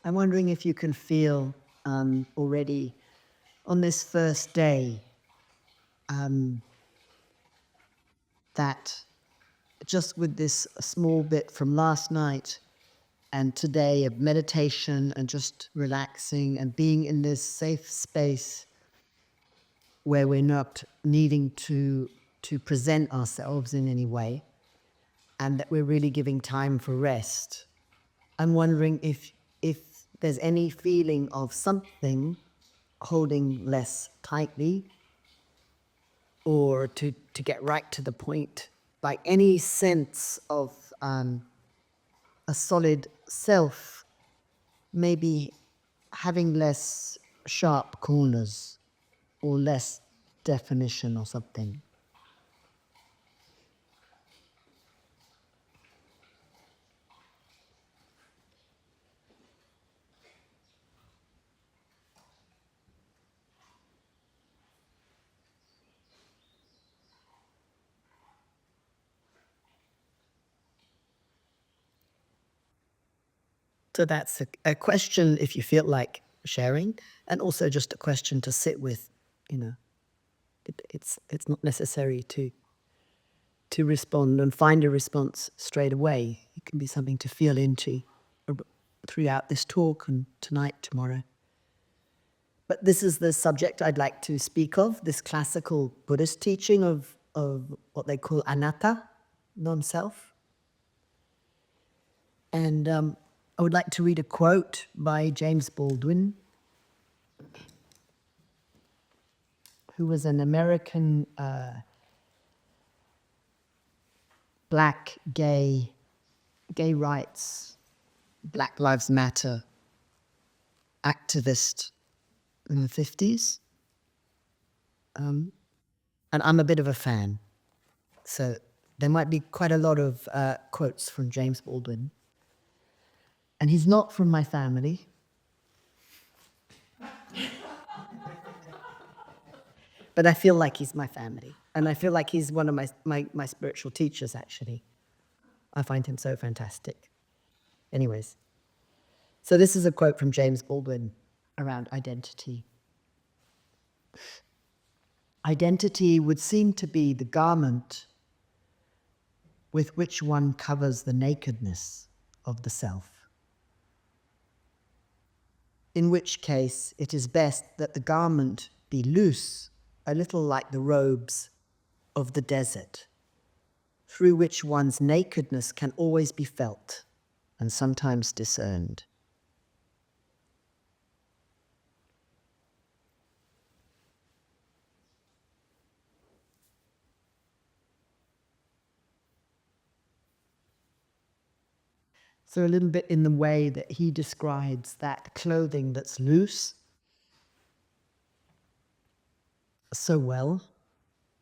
I'm wondering if you can feel already on this first day that just with this small bit from last night and today of meditation and just relaxing and being in this safe space where we're not needing to present ourselves in any way, and that we're really giving time for rest. I'm wondering if there's any feeling of something holding less tightly, or to get right to the point, like any sense of a solid self, maybe having less sharp corners or less definition or something. So that's a question if you feel like sharing, and also just a question to sit with. It's not necessary to respond and find a response straight away. It can be something to feel into throughout this talk and tonight, tomorrow. But this is the subject I'd like to speak of, this classical Buddhist teaching of what they call anatta, non-self. And I would like to read a quote by James Baldwin, who was an American black gay rights, Black Lives Matter activist in the 50s. And I'm a bit of a fan. So there might be quite a lot of quotes from James Baldwin. And he's not from my family. But I feel like he's my family. And I feel like he's one of my spiritual teachers, actually. I find him so fantastic. Anyways, so this is a quote from James Baldwin around identity. Identity would seem to be the garment with which one covers the nakedness of the self. In which case, it is best that the garment be loose, a little like the robes of the desert, through which one's nakedness can always be felt and sometimes discerned. So a little bit in the way that he describes that clothing that's loose so well,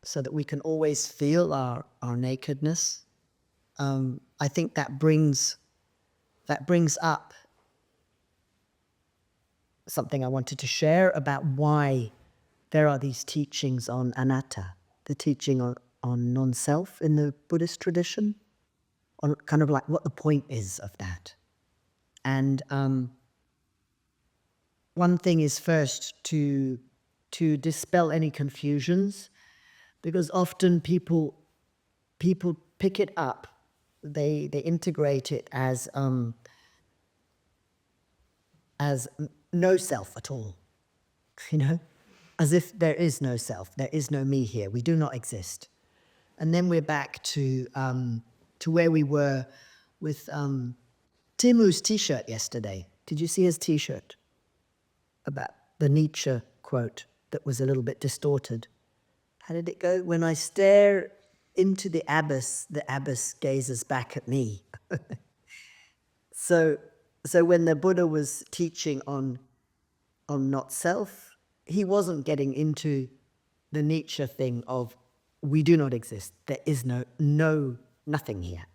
so that we can always feel our nakedness. I think that brings up something I wanted to share about why there are these teachings on anatta, the teaching on non-self in the Buddhist tradition, on kind of like what the point is of that. And one thing is first to dispel any confusions, because often people pick it up, they integrate it as no self at all, as if there is no self, there is no me here, we do not exist. And then we're back to where we were with Timu's t-shirt yesterday. Did you see his t-shirt? About the Nietzsche quote that was a little bit distorted. How did it go? When I stare into the abyss gazes back at me. So when the Buddha was teaching on not self, he wasn't getting into the Nietzsche thing of we do not exist. There is no nothing here.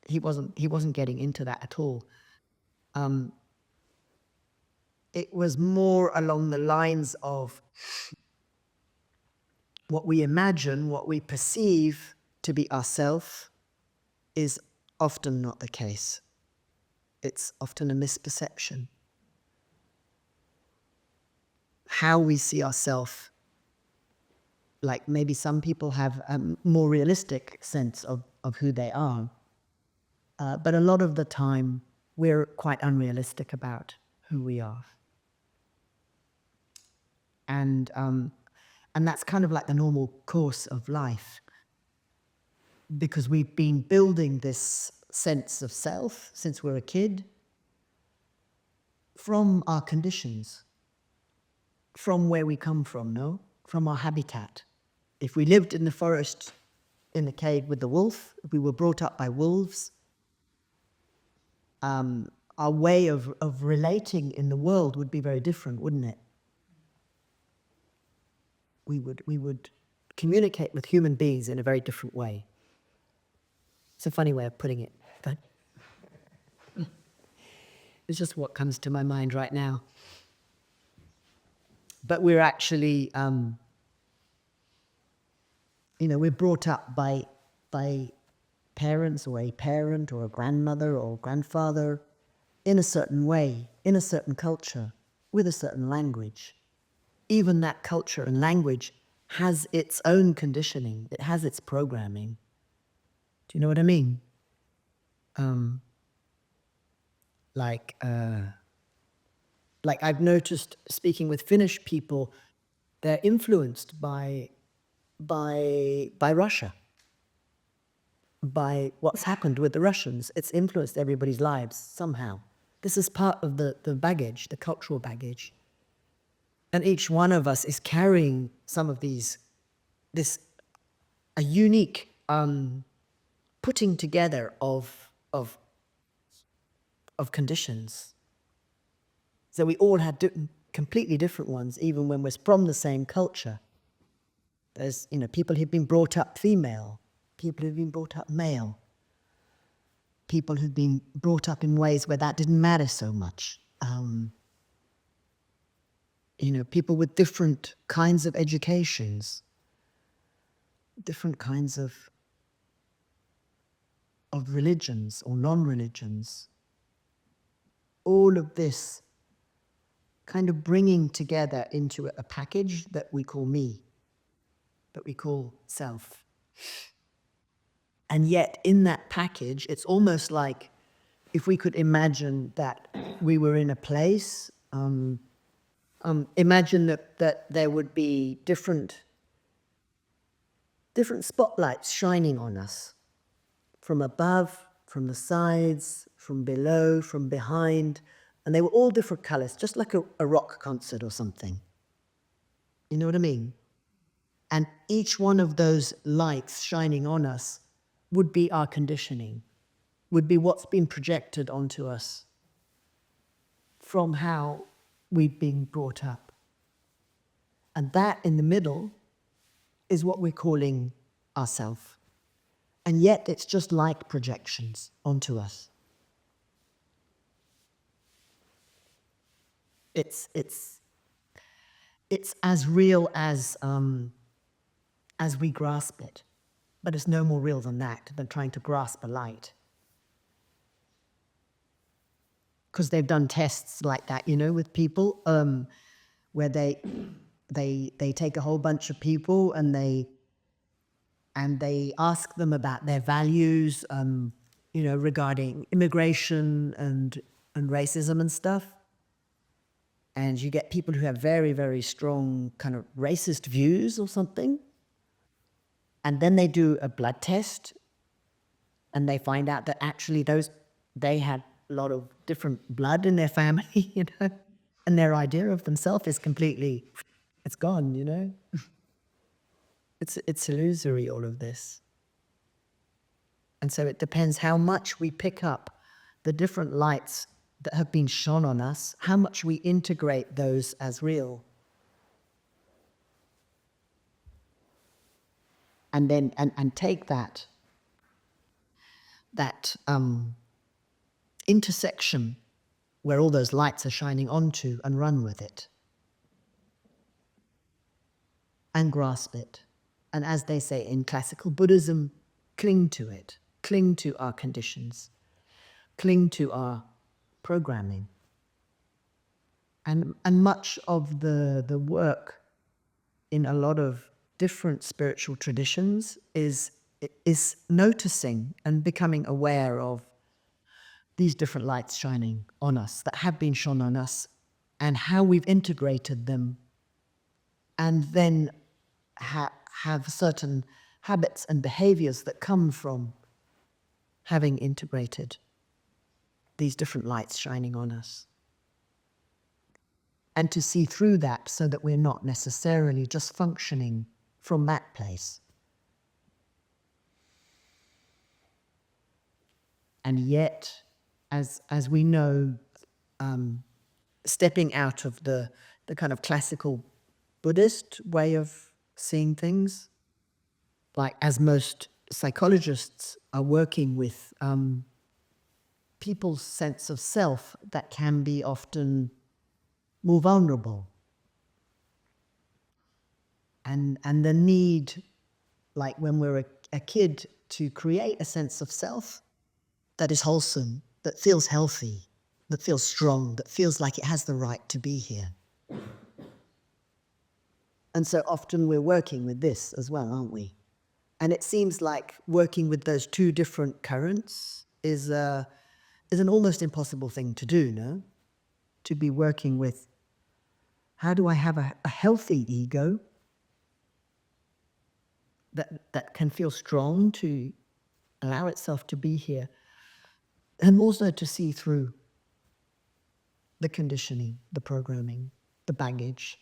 He wasn't getting into that at all. It was more along the lines of what we imagine, what we perceive to be ourself is often not the case. It's often a misperception. How we see ourselves, like maybe some people have a more realistic sense of who they are, but a lot of the time we're quite unrealistic about who we are. And that's kind of like the normal course of life, because we've been building this sense of self since we're a kid from our conditions, from where we come from, no? From our habitat. If we lived in the forest, in the cave with the wolf, if we were brought up by wolves, our way of relating in the world would be very different, wouldn't it? We would communicate with human beings in a very different way. It's a funny way of putting it, but it's just what comes to my mind right now. But we're actually, we're brought up by parents, or a parent or a grandmother or grandfather in a certain way, in a certain culture, with a certain language. Even that culture and language has its own conditioning. It has its programming. Do you know what I mean? Like I've noticed, speaking with Finnish people, they're influenced by Russia, by what's happened with the Russians. It's influenced everybody's lives somehow. This is part of the baggage, the cultural baggage. And each one of us is carrying some of a unique putting together of conditions. So we all have completely different ones, even when we're from the same culture. There's, people who've been brought up female, people who've been brought up male, people who've been brought up in ways where that didn't matter so much. People with different kinds of educations, different kinds of religions or non-religions. All of this kind of bringing together into a package that we call me, that we call self. And yet in that package, it's almost like if we could imagine that we were in a place, imagine that there would be different spotlights shining on us, from above, from the sides, from below, from behind, and they were all different colors, just like a rock concert or something. You know what I mean? And each one of those lights shining on us would be our conditioning, would be what's been projected onto us from how we've been brought up. And that in the middle is what we're calling ourself. And yet it's just like projections onto us. It's as real as we grasp it, but it's no more real than that, than trying to grasp a light. Because they've done tests like that, with people, where they take a whole bunch of people and they ask them about their values, regarding immigration and racism and stuff. And you get people who have very, very strong kind of racist views or something. And then they do a blood test and they find out that actually they had a lot of different blood in their family, and their idea of themselves is completely, it's gone, It's illusory, all of this. And so it depends how much we pick up the different lights that have been shone on us, how much we integrate those as real. And then, and take that intersection where all those lights are shining onto and run with it. And grasp it. And as they say in classical Buddhism, cling to it. Cling to our conditions. Cling to our programming. And much of the work in a lot of different spiritual traditions is noticing and becoming aware of these different lights shining on us, that have been shone on us, and how we've integrated them, and then have certain habits and behaviors that come from having integrated these different lights shining on us. And to see through that so that we're not necessarily just functioning from that place. And yet, as we know, stepping out of the kind of classical Buddhist way of seeing things, like as most psychologists are working with people's sense of self that can be often more vulnerable. And the need, like when we're a kid, to create a sense of self that is wholesome, that feels healthy, that feels strong, that feels like it has the right to be here. And so often we're working with this as well, aren't we? And it seems like working with those two different currents is an almost impossible thing to do, no? To be working with, how do I have a healthy ego that can feel strong to allow itself to be here, and also to see through the conditioning, the programming, the baggage.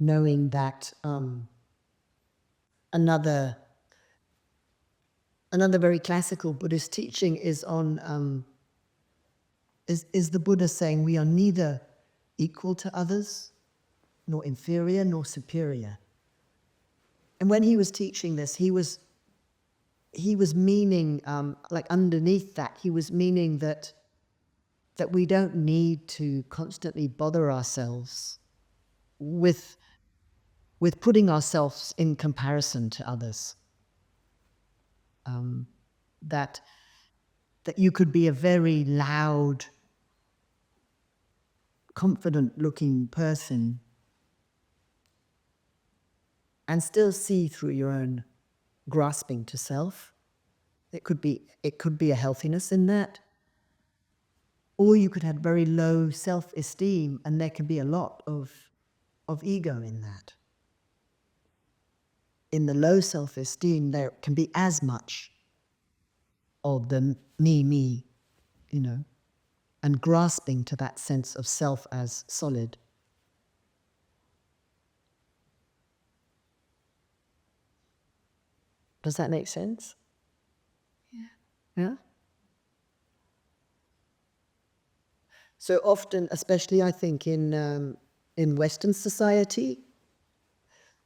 Knowing that another very classical Buddhist teaching is on is the Buddha saying we are neither equal to others, nor inferior, nor superior. And when he was teaching this, he was meaning, like underneath that, he was meaning that we don't need to constantly bother ourselves with putting ourselves in comparison to others. That you could be a very loud, confident-looking person and still see through your own grasping to self. It could be a healthiness in that. Or you could have very low self-esteem, and there can be a lot of ego in that. In the low self-esteem, there can be as much of the me, and grasping to that sense of self as solid. Does that make sense? Yeah? So often, especially I think in Western society,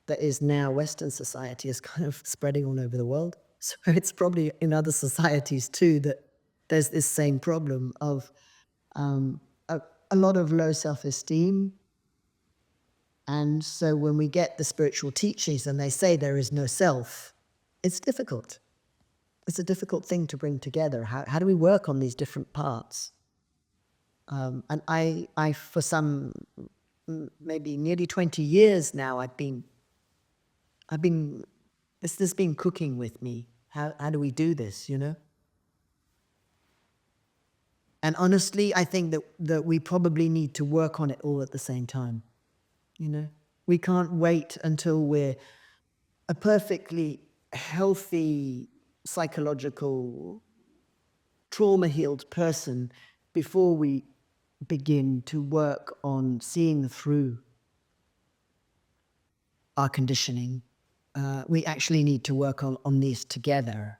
that is now Western society is kind of spreading all over the world. So it's probably in other societies too that there's this same problem of a lot of low self-esteem. And so when we get the spiritual teachings and they say there is no self, it's difficult. It's a difficult thing to bring together. How do we work on these different parts? And I for some, maybe nearly 20 years now, this has been cooking with me. How do we do this, And honestly, I think that we probably need to work on it all at the same time, We can't wait until we're a perfectly healthy, psychological, trauma-healed person before we begin to work on seeing through our conditioning. We actually need to work on these together.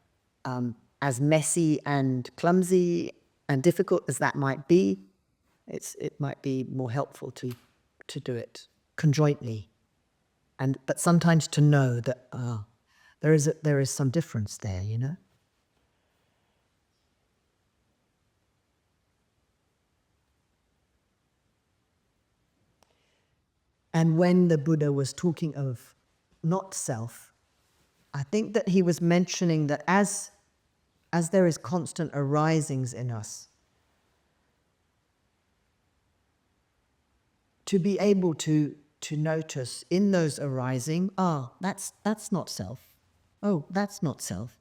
As messy and clumsy and difficult as that might be, it might be more helpful to do it conjointly. But sometimes to know that there is some difference there, And when the Buddha was talking of not self, I think that he was mentioning that as there is constant arisings in us, to be able to notice in those arising, that's not self. Oh, that's not self.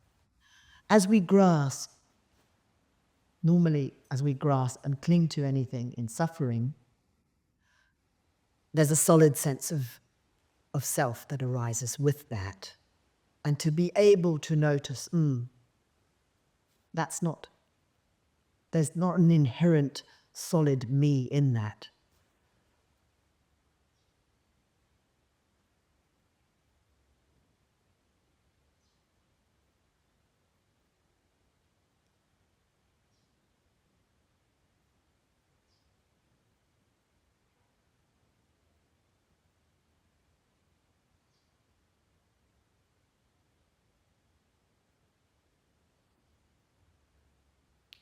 As we grasp, normally as we grasp and cling to anything in suffering, there's a solid sense of self that arises with that. And to be able to notice, that's not, there's not an inherent solid me in that.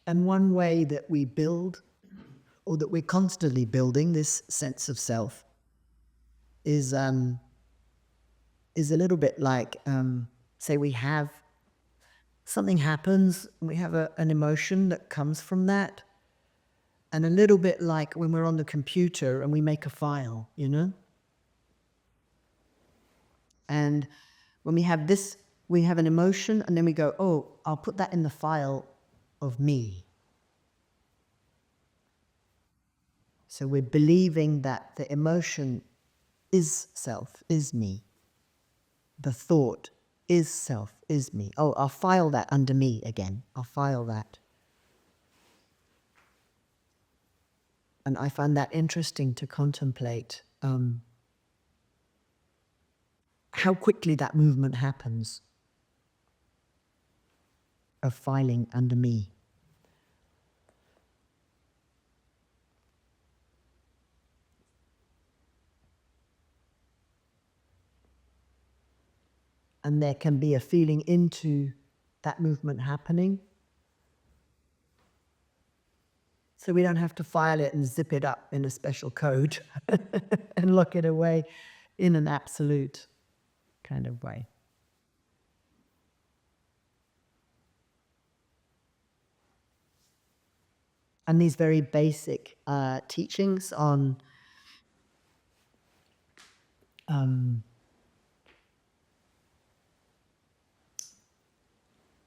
And one way that we build, or that we're constantly building this sense of self, is a little bit like, say we have, something happens, we have an emotion that comes from that, and a little bit like when we're on the computer and we make a file, you know? And when we have this, we have an emotion, and then we go, oh, I'll put that in the file of me. So we're believing that the emotion is self, is me. The thought is self, is me. Oh, I'll file that under me again. I'll file that. And I find that interesting to contemplate how quickly that movement happens of filing under me. And there can be a feeling into that movement happening. So we don't have to file it and zip it up in a special code and lock it away in an absolute kind of way. And these very basic teachings on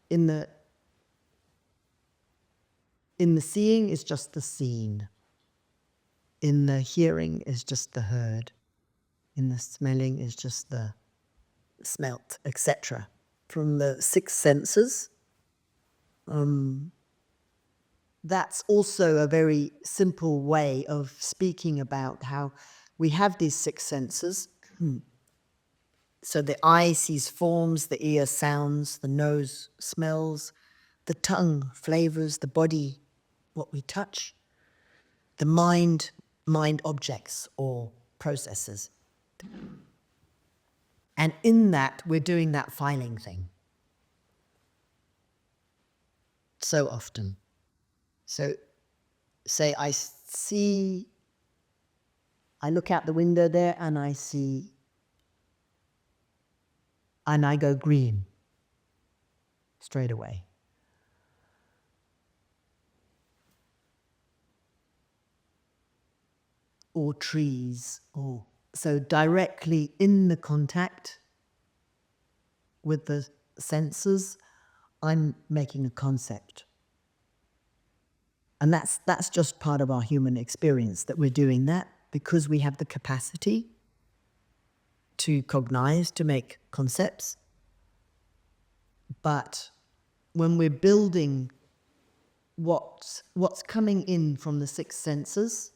in the seeing is just the seen. In the hearing is just the heard. In the smelling is just the smelt, etc. From the six senses, that's also a very simple way of speaking about how we have these six senses. So the eye sees forms, the ear sounds, the nose smells, the tongue flavors, the body what we touch, the mind objects or processes. And in that, we're doing that filing thing so often. So say I look out the window there and I see, and I go green straight away. Or trees, or so directly in the contact with the senses, I'm making a concept. And that's just part of our human experience, that we're doing that because we have the capacity to cognize, to make concepts. But when we're building what's coming in from the six senses,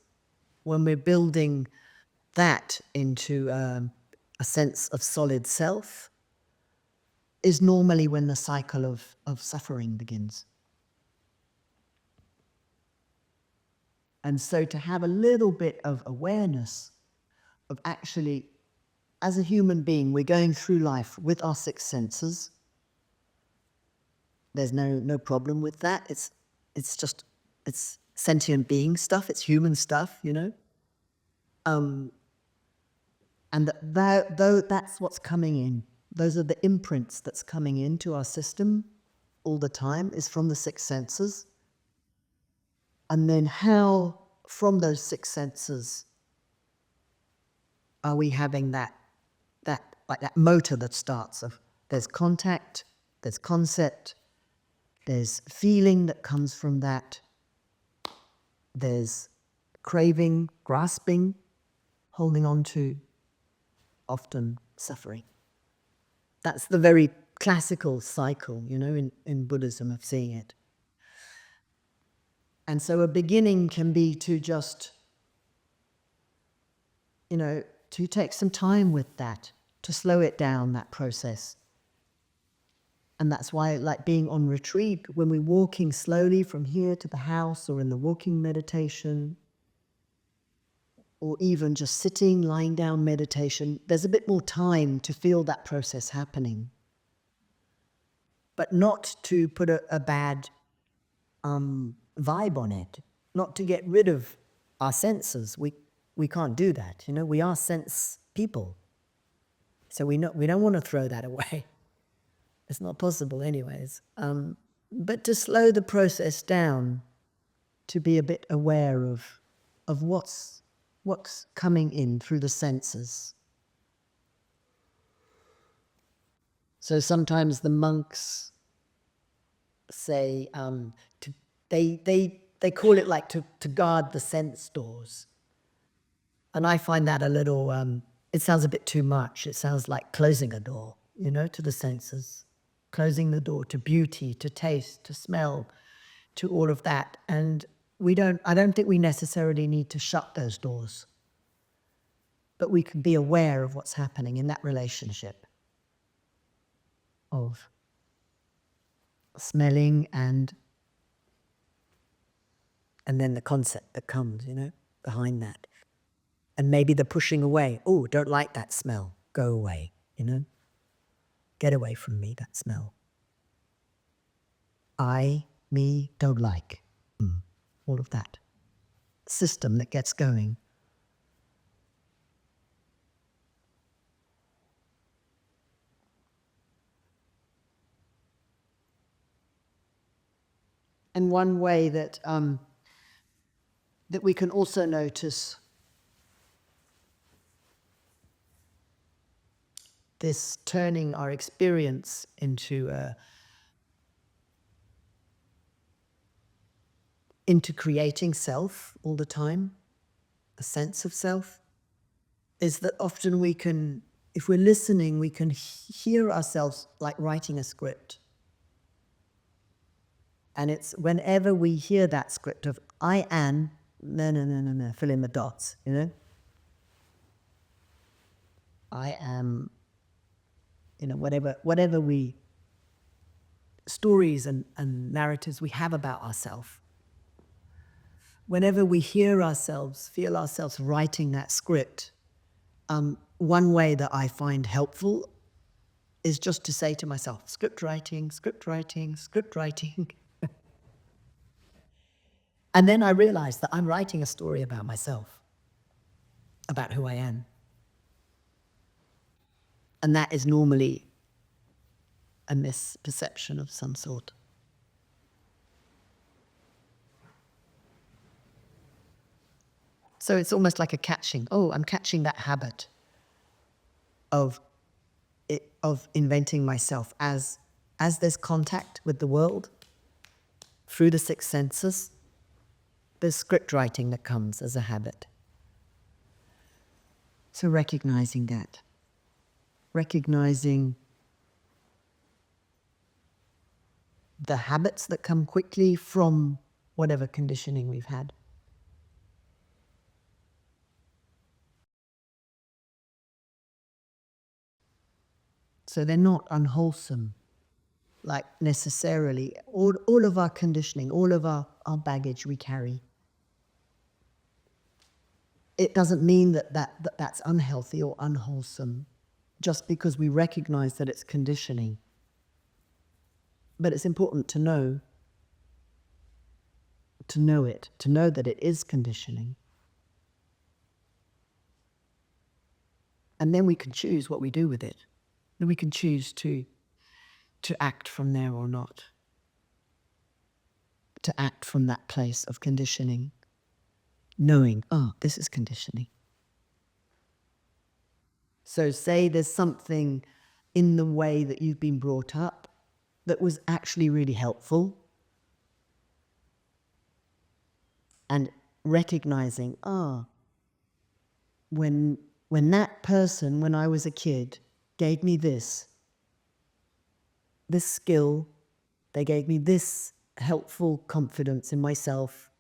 when we're building that into a sense of solid self, is normally when the cycle of suffering begins. And so to have a little bit of awareness of actually, as a human being, we're going through life with our six senses. There's no problem with that. It's just sentient being stuff. It's human stuff, you know. And though that's what's coming in. Those are the imprints that's coming into our system all the time, is from the six senses. And then how, from those six senses, are we having that motor that starts of, there's contact, there's concept, there's feeling that comes from that, there's craving, grasping, holding on to, often suffering. That's the very classical cycle, in Buddhism of seeing it. And so a beginning can be to just, to take some time with that, to slow it down, that process. And that's why, like being on retreat, when we're walking slowly from here to the house, or in the walking meditation, or even just sitting, lying down meditation, there's a bit more time to feel that process happening. But not to put a bad vibe on it, not to get rid of our senses. We can't do that, we are sense people. So we don't want to throw that away. It's not possible anyways. But to slow the process down, to be a bit aware of what's coming in through the senses. So sometimes the monks say, they call it like to guard the sense doors. And I find that a little, it sounds a bit too much. It sounds like closing a door, to the senses. Closing the door to beauty, to taste, to smell, to all of that. And I don't think we necessarily need to shut those doors. But we can be aware of what's happening in that relationship of smelling and then the concept that comes, behind that. And maybe the pushing away. Oh, don't like that smell. Go away, Get away from me, that smell. Me, don't like. All of that system that gets going. And one way that that we can also notice this turning our experience into creating self all the time, a sense of self, is that often we can, if we're listening, we can hear ourselves like writing a script. And it's whenever we hear that script of, I am, no, fill in the dots, I am, whatever stories and narratives we have about ourselves. Whenever we hear ourselves, feel ourselves writing that script, one way that I find helpful is just to say to myself, script writing, script writing, script writing. And then I realize that I'm writing a story about myself, about who I am. And that is normally a misperception of some sort. So it's almost like a catching. Oh, I'm catching that habit of inventing myself as there's contact with the world through the six senses. There's script writing that comes as a habit. So recognizing that. Recognizing the habits that come quickly from whatever conditioning we've had. So they're not unwholesome, like necessarily. All of our conditioning, all of our baggage we carry. It doesn't mean that's unhealthy or unwholesome, just because we recognize that it's conditioning. But it's important to know it, to know that it is conditioning. And then we can choose what we do with it. And we can choose to act from there or not. To act from that place of conditioning, knowing, oh, this is conditioning. So say there's something in the way that you've been brought up that was actually really helpful, and recognizing, when that person, when I was a kid, gave me this skill, they gave me this helpful confidence in myself,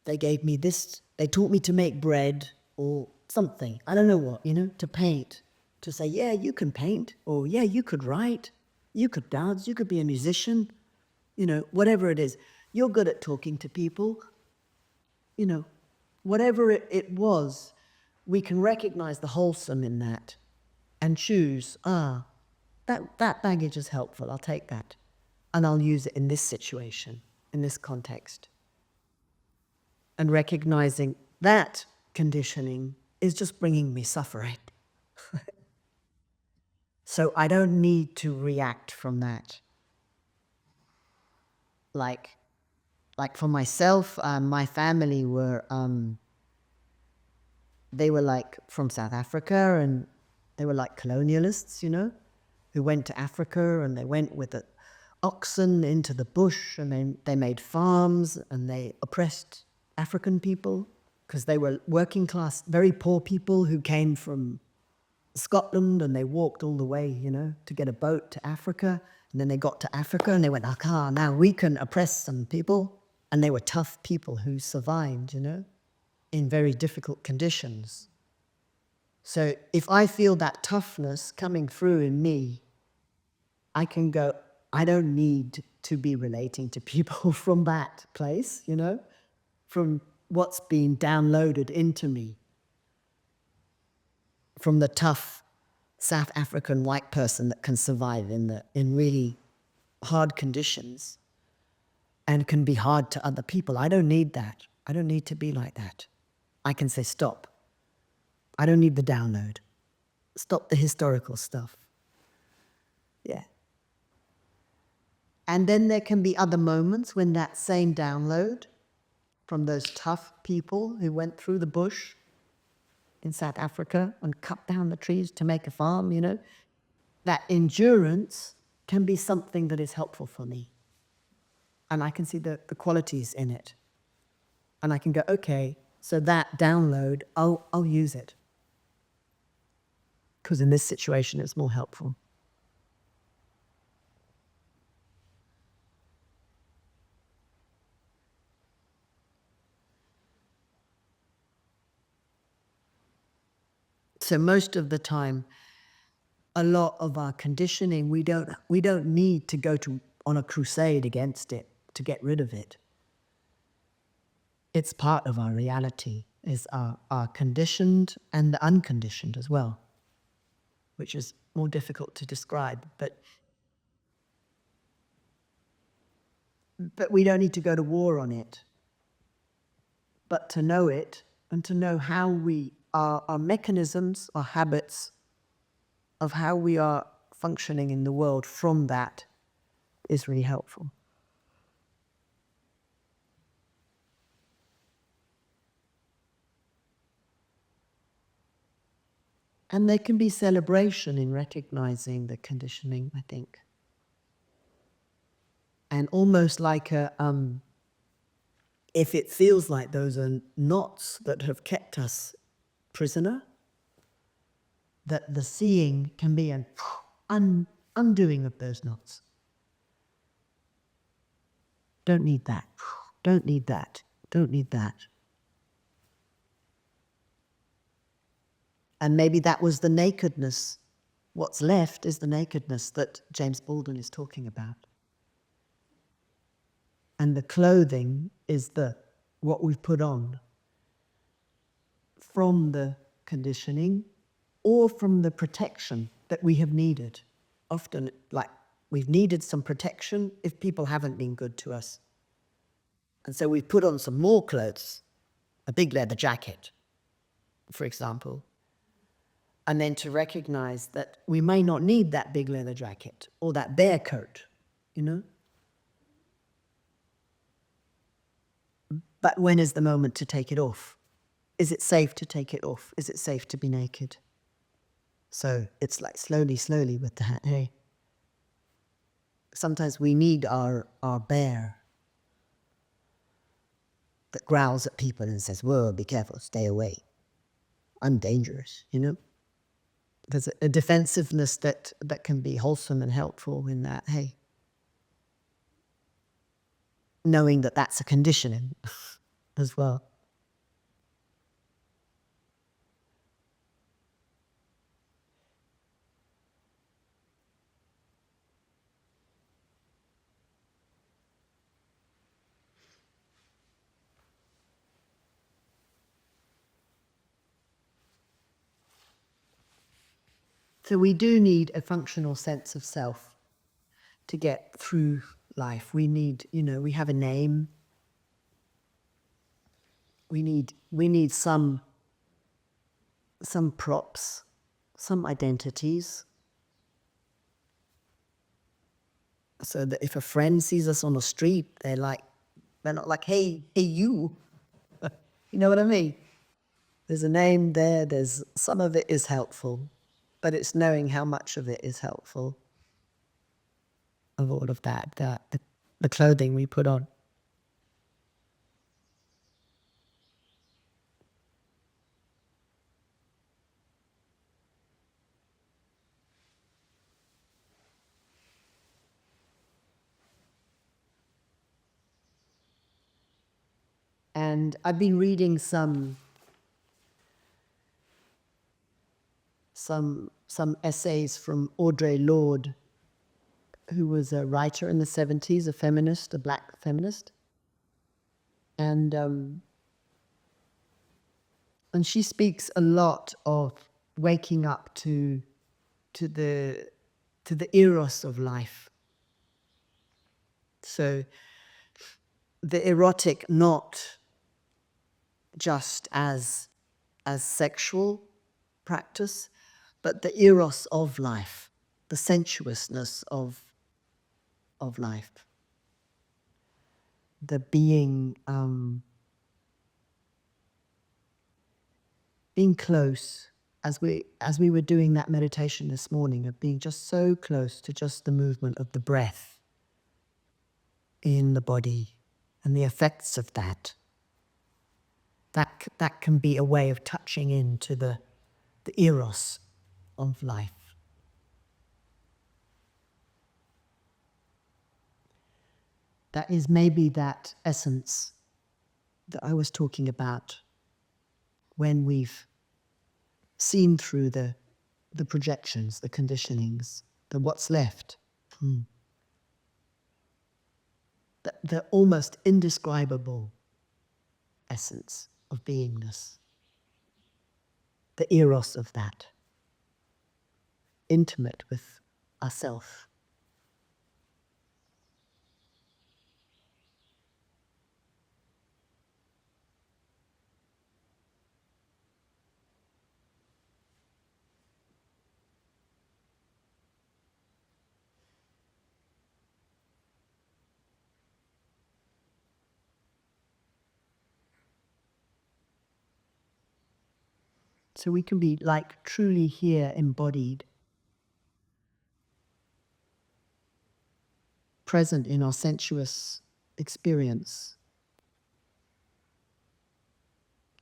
they gave me this, they taught me to make bread or something, I don't know what, to paint, to say, yeah, you can paint, or yeah, you could write, you could dance, you could be a musician, whatever it is. You're good at talking to people, whatever it was, we can recognize the wholesome in that and choose, that baggage is helpful, I'll take that. And I'll use it in this situation, in this context. And recognizing that conditioning is just bringing me suffering. So I don't need to react from that. Like for myself, my family were, they were like from South Africa, and they were like colonialists, who went to Africa, and they went with the oxen into the bush, and they made farms, and they oppressed African people because they were working class, very poor people who came from Scotland, and they walked all the way, to get a boat to Africa. And then they got to Africa and they went, now we can oppress some people. And they were tough people who survived, in very difficult conditions. So if I feel that toughness coming through in me, I can go, I don't need to be relating to people from that place, from what's been downloaded into me, from the tough South African white person that can survive in really hard conditions and can be hard to other people. I don't need that. I don't need to be like that. I can say, stop. I don't need the download. Stop the historical stuff. Yeah. And then there can be other moments when that same download from those tough people who went through the bush in South Africa and cut down the trees to make a farm, that endurance can be something that is helpful for me. And I can see the qualities in it. And I can go, okay, so that download, I'll use it. Because in this situation, it's more helpful. So most of the time, a lot of our conditioning, we don't need to go on a crusade against it to get rid of it. It's part of our reality, is our conditioned and the unconditioned as well, which is more difficult to describe. But we don't need to go to war on it, but to know it and to know how our mechanisms, our habits of how we are functioning in the world from that is really helpful. And there can be celebration in recognizing the conditioning, I think. And almost like if it feels like those are knots that have kept us prisoner, that the seeing can be an undoing of those knots. Don't need that. Don't need that. Don't need that. And maybe that was the nakedness. What's left is the nakedness that James Baldwin is talking about. And the clothing is what we've put on from the conditioning or from the protection that we have needed. Often, like, we've needed some protection if people haven't been good to us. And so we've put on some more clothes, a big leather jacket, for example. And then to recognize that we may not need that big leather jacket or that bear coat, you know? But when is the moment to take it off? Is it safe to take it off? Is it safe to be naked? So it's like slowly with that, hey? Sometimes we need our bear that growls at people and says, whoa, be careful, stay away. I'm dangerous, you know? There's a defensiveness that can be wholesome and helpful in that, hey, knowing that that's a conditioning as well. So we do need a functional sense of self to get through life. We need, you know, we have a name. We need some props, some identities. So that if a friend sees us on the street, they're not like, hey, you. You know what I mean? There's a name there, there's some of it is helpful, but it's knowing how much of it is helpful, of all of that, the clothing we put on. And I've been reading some essays from Audre Lorde, who was a writer in the 70s, a feminist, a black feminist. And she speaks a lot of waking up to the eros of life. So the erotic not just as sexual practice, but the eros of life, the sensuousness of life, the being close, as we were doing that meditation this morning, of being just so close to just the movement of the breath in the body and the effects of that. That can be a way of touching into the eros of life. That is maybe that essence that I was talking about when we've seen through the projections, the conditionings, the what's left. The almost indescribable essence of beingness. The eros of that. Intimate with ourself. So we can be like truly here embodied, present in our sensuous experience,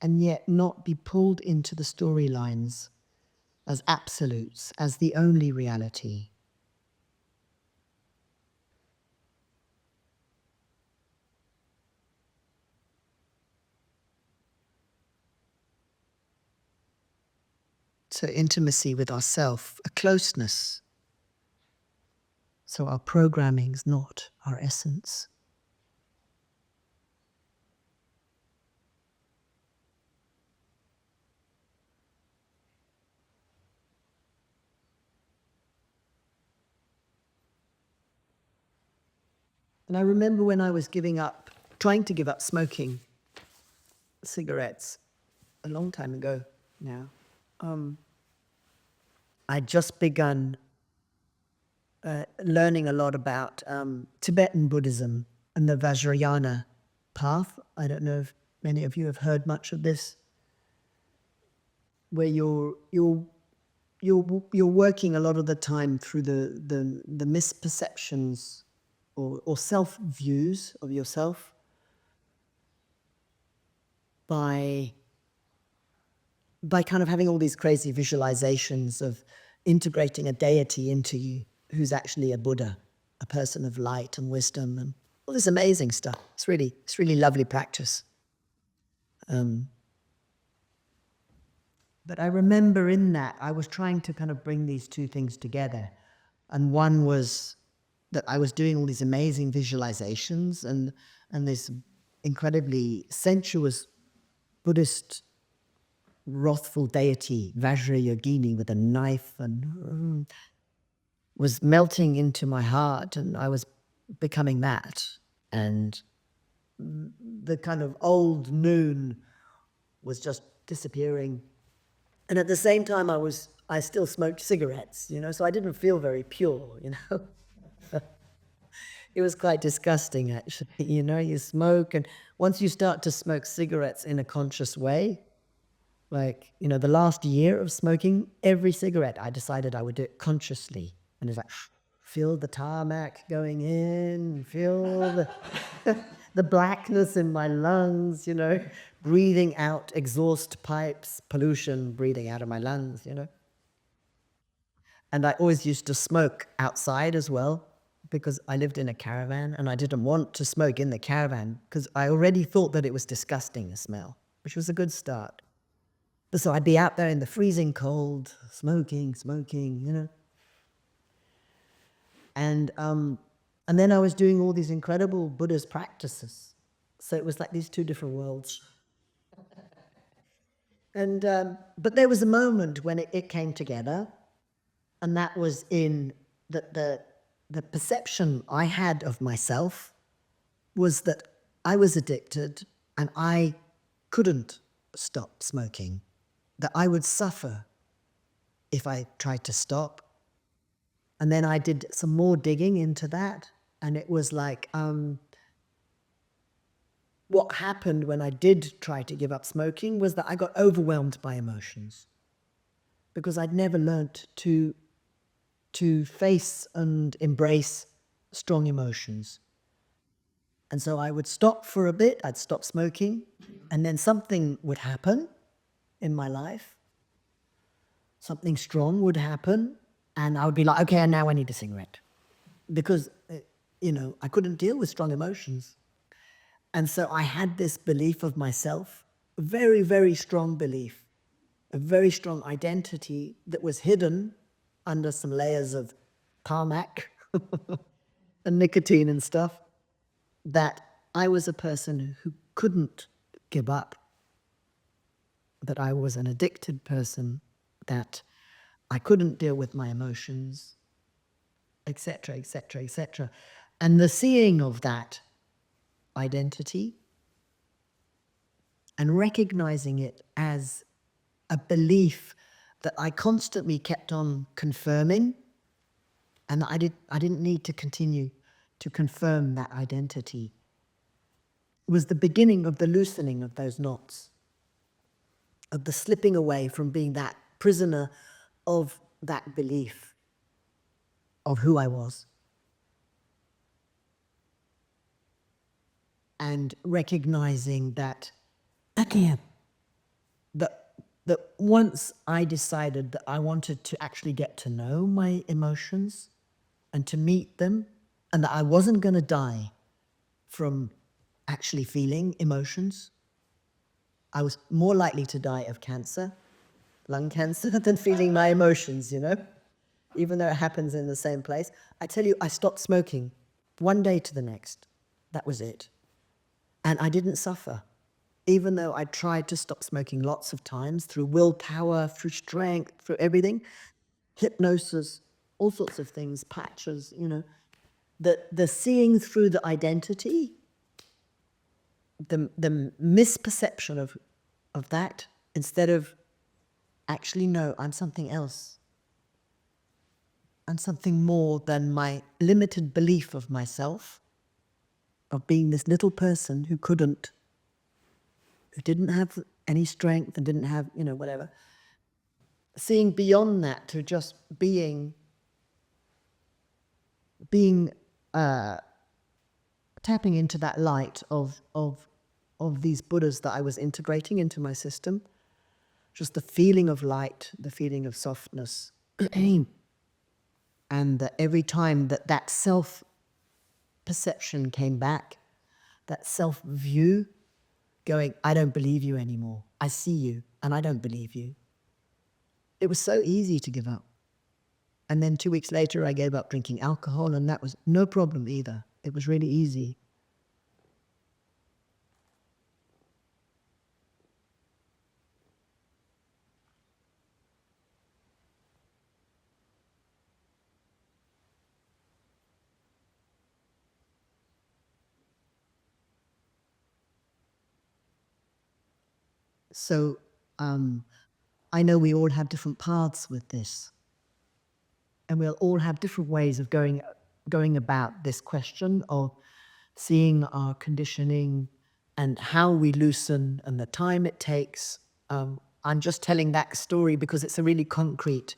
and yet not be pulled into the storylines as absolutes, as the only reality. So intimacy with ourself, a closeness. So our programming's not our essence. And I remember when I was trying to give up smoking cigarettes a long time ago now. I'd just begun learning a lot about Tibetan Buddhism and the Vajrayana path. I don't know if many of you have heard much of this, where you're working a lot of the time through the misperceptions or self views of yourself by kind of having all these crazy visualizations of integrating a deity into you who's actually a Buddha, a person of light and wisdom and all this amazing stuff. It's really lovely practice. But I remember in that, I was trying to kind of bring these two things together. And one was that I was doing all these amazing visualizations and this incredibly sensuous Buddhist wrathful deity, Vajrayogini, with a knife and was melting into my heart, and I was becoming that. And the kind of old noon was just disappearing. And at the same time, I still smoked cigarettes, so I didn't feel very pure, It was quite disgusting, actually. You smoke, and once you start to smoke cigarettes in a conscious way, like, the last year of smoking, every cigarette, I decided I would do it consciously. And it's like, feel the tarmac going in, feel the blackness in my lungs, breathing out exhaust pipes, pollution breathing out of my lungs, And I always used to smoke outside as well, because I lived in a caravan and I didn't want to smoke in the caravan because I already thought that it was disgusting, the smell, which was a good start. So I'd be out there in the freezing cold, smoking, And then I was doing all these incredible Buddhist practices. So it was like these two different worlds. And but there was a moment when it came together, and that was in the perception I had of myself was that I was addicted and I couldn't stop smoking, that I would suffer if I tried to stop. And then I did some more digging into that, and it was like, what happened when I did try to give up smoking was that I got overwhelmed by emotions, because I'd never learnt to face and embrace strong emotions. And so I would stop for a bit, I'd stop smoking, and then something would happen in my life. Something strong would happen, and I would be like, okay, now I need a cigarette. Because, I couldn't deal with strong emotions. And so I had this belief of myself, a very, very strong belief, a very strong identity that was hidden under some layers of tarmac and nicotine and stuff, that I was a person who couldn't give up, that I was an addicted person, that I couldn't deal with my emotions, etc., etc., etc. And the seeing of that identity and recognizing it as a belief that I constantly kept on confirming, and that I didn't need to continue to confirm that identity, was the beginning of the loosening of those knots, of the slipping away from being that prisoner of that belief of who I was, and recognizing that that once I decided that I wanted to actually get to know my emotions and to meet them, and that I wasn't going to die from actually feeling emotions, I was more likely to die of cancer, lung cancer, than feeling my emotions, even though it happens in the same place. I tell you, I stopped smoking one day to the next. That was it. And I didn't suffer, even though I tried to stop smoking lots of times through willpower, through strength, through everything, hypnosis, all sorts of things, patches, the seeing through the identity, the misperception of that, instead of actually, no, I'm something else. and something more than my limited belief of myself, of being this little person who didn't have any strength and didn't have, whatever. Seeing beyond that to just being tapping into that light of these Buddhas that I was integrating into my system. Just the feeling of light, the feeling of softness. And that every time that self-perception came back, that self-view, going, I don't believe you anymore. I see you, and I don't believe you. It was so easy to give up. And then 2 weeks later, I gave up drinking alcohol, and that was no problem either. It was really easy. So I know we all have different paths with this. And we'll all have different ways of going about this question of seeing our conditioning and how we loosen and the time it takes. I'm just telling that story because it's a really concrete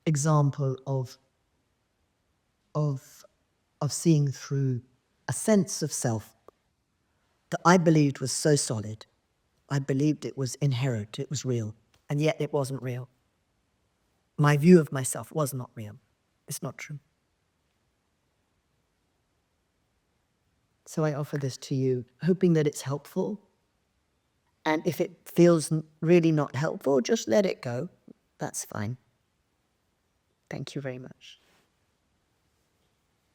example of seeing through a sense of self that I believed was so solid. I believed it was inherent, it was real, and yet it wasn't real. My view of myself was not real. It's not true. So I offer this to you, hoping that it's helpful. And if it feels really not helpful, just let it go. That's fine. Thank you very much.